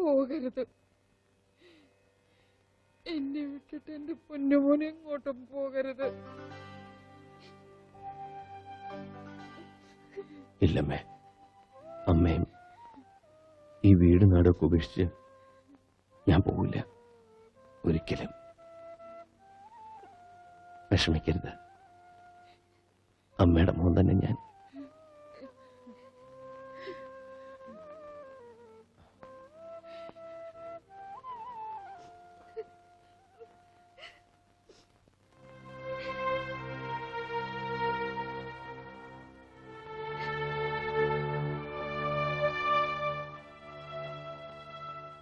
പോകരുത്. എന്നെ വിട്ടിട്ട് എന്റെ പൊന്നുമോനെ എങ്ങോട്ടും പോകരുത്. ഇല്ലമ്മേ, അമ്മയും ഈ വീട് നാടൊക്കെ ഉപേക്ഷിച്ച് ഞാൻ പോവില്ല ഒരിക്കലും. വിഷമിക്കരുത്, അമ്മയുടെ മോൻ തന്നെ ഞാൻ.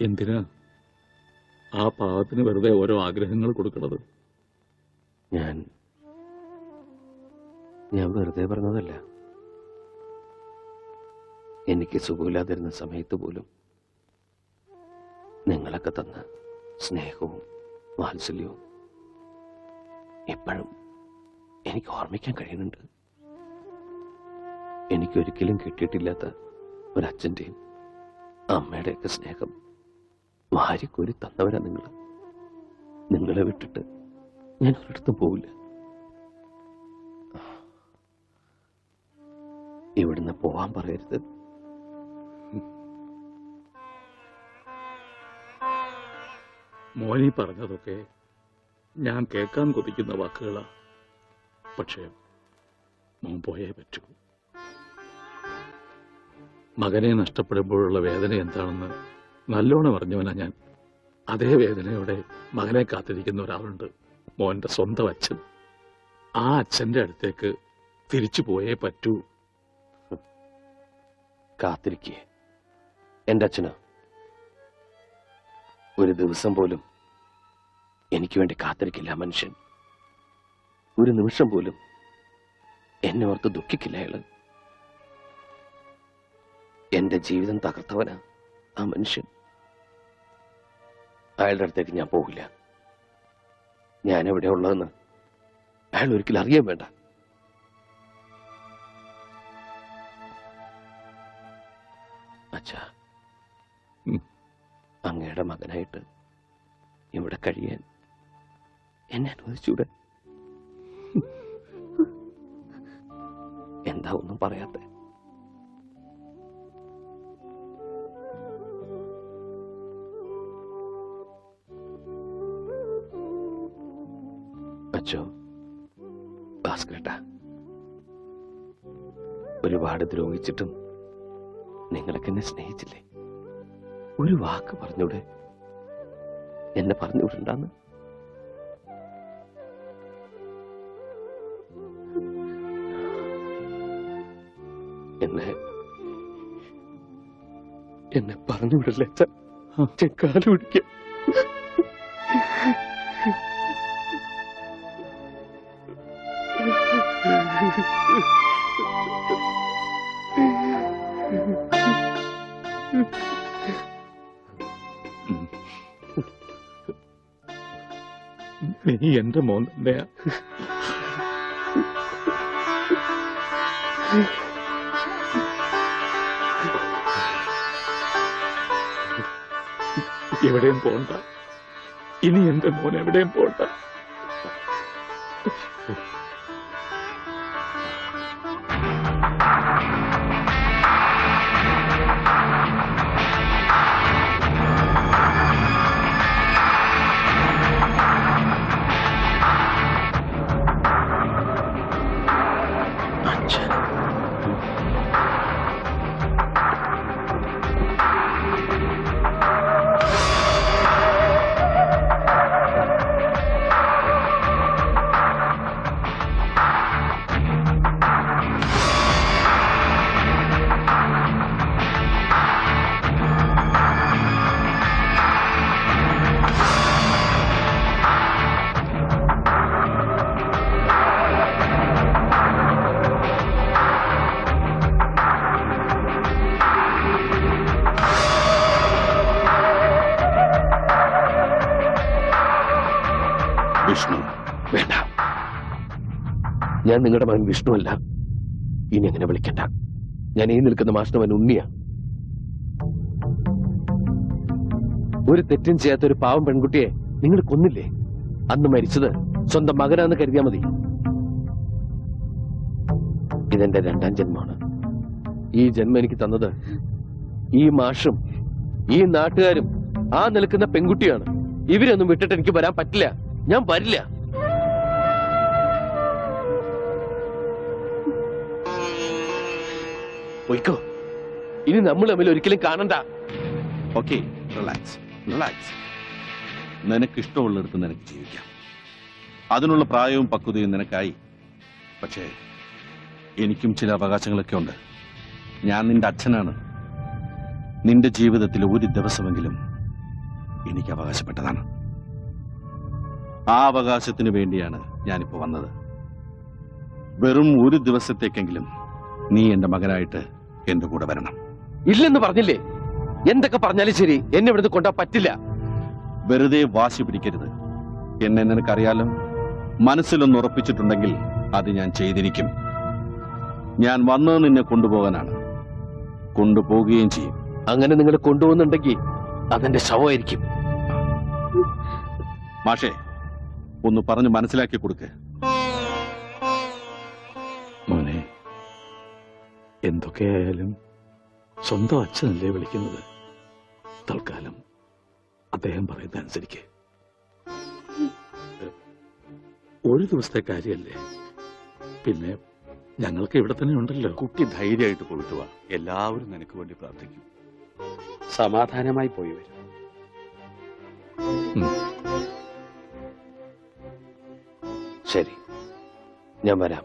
എന്തിനാ ആ പാവത്തിന് വെറുതെ ഓരോ ആഗ്രഹങ്ങൾ കൊടുക്കണത്? ഞാൻ വെറുതെ പറഞ്ഞതല്ല. എനിക്ക് സുഖമില്ലാതിരുന്ന സമയത്ത് പോലും നിങ്ങളൊക്കെ തന്ന സ്നേഹവും വാത്സല്യവും ഇപ്പോഴും എനിക്ക് ഓർമ്മിക്കാൻ കഴിയുന്നുണ്ട്. എനിക്കൊരിക്കലും കിട്ടിയിട്ടില്ലാത്ത ഒരച്ഛൻ്റെയും അമ്മയുടെയൊക്കെ സ്നേഹം വാരിക്കോരി തന്നവരാ നിങ്ങൾ. നിങ്ങളെ വിട്ടിട്ട് ഞാൻ ഒരിടത്തും പോവില്ല. ഇവിടുന്ന് പോവാൻ പറയരുത്. മോനി പറഞ്ഞതൊക്കെ ഞാൻ കേൾക്കാൻ കൊതിക്കുന്ന വാക്കുകളാ. പക്ഷേ മോൻ പോയേ പറ്റൂ. മകനെ നഷ്ടപ്പെടുമ്പോഴുള്ള വേദന എന്താണെന്ന് നല്ലോണം അറിഞ്ഞവനാ ഞാൻ. അതേ വേദനയോടെ മകനെ കാത്തിരിക്കുന്ന ഒരാളുണ്ട്, മോന്റെ സ്വന്തം അച്ഛൻ. ആ അച്ഛന്റെ അടുത്തേക്ക് തിരിച്ചു പോയേ പറ്റൂ. കാത്തിരിക്കേ എന്റെ അച്ഛനോ? ഒരു ദിവസം പോലും എനിക്ക് വേണ്ടി കാത്തിരിക്കില്ല മനുഷ്യൻ. ഒരു നിമിഷം പോലും എന്നെ ഓർത്ത് ദുഃഖിക്കില്ല അയാള്. എന്റെ ജീവിതം തകർത്തവനാ ആ മനുഷ്യൻ. അയാളുടെ അടുത്തേക്ക് ഞാൻ പോകില്ല. ഞാൻ എവിടെ ഉള്ളതെന്ന് അയാൾ ഒരിക്കലും അറിയാൻ വേണ്ട. അച്ഛാ, അങ്ങയുടെ മകനായിട്ട് ഇവിടെ കഴിയാൻ എന്നെ അനുവദിച്ചൂടെ? എന്താ ഒന്നും പറയാത്തെ? അച്ഛോ, ഭാസ്കരേട്ടാ, ഒരുപാട് ദ്രോഹിച്ചിട്ടും നിങ്ങളൊക്കെ എന്നെ സ്നേഹിച്ചില്ലേ? ഒരു വാക്ക് പറഞ്ഞൂടെ? എന്നെ പറഞ്ഞുവിടണ്ടാന്ന്. എന്നെ പറഞ്ഞുവിടല്ലേ അച്ഛൻ? കാല് പിടിക്കാം. നീ എന്റെ മോൻ തന്നെയാ. എവിടെയും പോണ്ട. ഇനി എന്റെ മോൻ എവിടെയും പോണ്ട. വിഷ്ണു വേണ്ട. ഞാൻ നിങ്ങളുടെ മകൻ വിഷ്ണു അല്ല. ഇനി അങ്ങനെ വിളിക്കണ്ട. ഞാൻ ഈ നിൽക്കുന്ന മാസ്റ്റർ മകൻ ഉണ്ണിയാ. ഒരു തെറ്റും ചെയ്യാത്ത ഒരു പാവം പെൺകുട്ടിയെ നിങ്ങൾ കൊന്നില്ലേ? അന്ന് മരിച്ചത് സ്വന്തം മകനാന്ന് കരുതിയാ മതി. ഇതെന്റെ 2ാം ജന്മമാണ്. ഈ ജന്മം എനിക്ക് തന്നത് ഈ മാഷും ഈ നാട്ടുകാരും ആ നിൽക്കുന്ന പെൺകുട്ടിയാണ്. ഇവരൊന്നും വിട്ടിട്ട് എനിക്ക് വരാൻ പറ്റില്ല. ഞാൻ വരില്ല. പോയിക്കോ. ഇനി നമ്മൾ തമ്മിൽ ഒരിക്കലും കാണണ്ട. Okay, relax relax. നിനക്ക് ഇഷ്ടമുള്ളിടത്ത് നിനക്ക് ജീവിക്കാം. അതിനുള്ള പ്രായവും പക്വതയും നിനക്കായി. പക്ഷേ എനിക്കും ചില അവകാശങ്ങളൊക്കെ ഉണ്ട്. ഞാൻ നിന്റെ അച്ഛനാണ്. നിന്റെ ജീവിതത്തിൽ ഒരു ദിവസമെങ്കിലും എനിക്ക് അവകാശപ്പെട്ടതാണ്. ആ അവകാശത്തിന് വേണ്ടിയാണ് ഞാനിപ്പോ വന്നത്. വെറും ഒരു ദിവസത്തേക്കെങ്കിലും നീ എന്റെ മകനായിട്ട് എന്റെ കൂടെ വരണം. ഇല്ലെന്ന് പറഞ്ഞില്ലേ? എന്തൊക്കെ പറഞ്ഞാലും ശരി, എന്നെ ഇവിടുന്ന് കൊണ്ടാ പറ്റില്ല. വെറുതെ വാശി പിടിക്കരുത്. എന്നെ നിനക്കറിയാലോ. മനസ്സിലൊന്ന് ഉറപ്പിച്ചിട്ടുണ്ടെങ്കിൽ അത് ഞാൻ ചെയ്തിരിക്കും. ഞാൻ വന്നത് നിന്നെ കൊണ്ടുപോകാനാണ്. കൊണ്ടുപോകുകയും ചെയ്യും. അങ്ങനെ നിങ്ങൾ കൊണ്ടുപോകുന്നുണ്ടെങ്കിൽ അതെന്റെ ശവമായിരിക്കും. മാഷേ, ഒന്ന് പറഞ്ഞ് മനസ്സിലാക്കി കൊടുക്ക്. മോനെ, എന്തൊക്കെയായാലും സ്വന്തം അച്ഛനല്ലേ വിളിക്കുന്നത്. തൽക്കാലം അദ്ദേഹം പറയുന്ന അനുസരിക്ക്. ഒരു ദിവസത്തെ കാര്യമല്ലേ. പിന്നെ ഞങ്ങൾക്ക് ഇവിടെ തന്നെ ഉണ്ടല്ലോ. കുട്ടി ധൈര്യമായിട്ട് പോയിട്ട് വാ. എല്ലാവരും നിനക്ക് വേണ്ടി പ്രാർത്ഥിക്കും. സമാധാനമായി പോയി വരും. ശരി, ഞാൻ വരാം.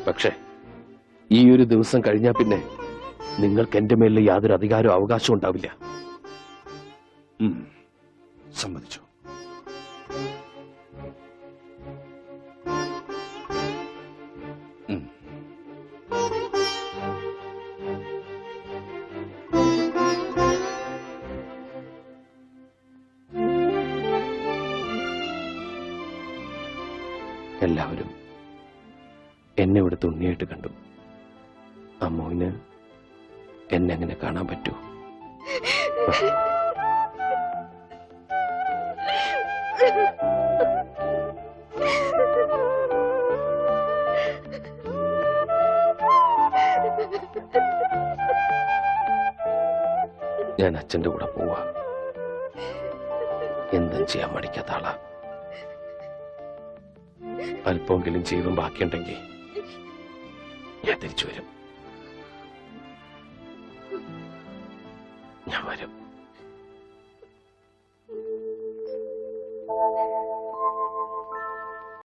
പക്ഷേ ഈ ഒരു ദിവസം കഴിഞ്ഞാ പിന്നെ നിങ്ങൾക്ക് എന്റെ മേലിൽ യാതൊരു അധികാരവും അവകാശവും ഉണ്ടാവില്ല. സമ്മതിച്ചു. എല്ലാവരും എന്നെ ഇവിടുത്തെ ഉണ്ണിയായിട്ട് കണ്ടു. അമ്മുവിന് എന്നെ എങ്ങനെ കാണാൻ പറ്റൂ? ഞാൻ അച്ഛന്റെ കൂടെ പോവാ. എന്തും ചെയ്യാൻ മടിക്കാത്ത ആളാ. അല്പമെങ്കിലും ജീവൻ ബാക്കിയുണ്ടെങ്കിൽ ഞാൻ തിരിച്ചു വരും. ഞാൻ വരും.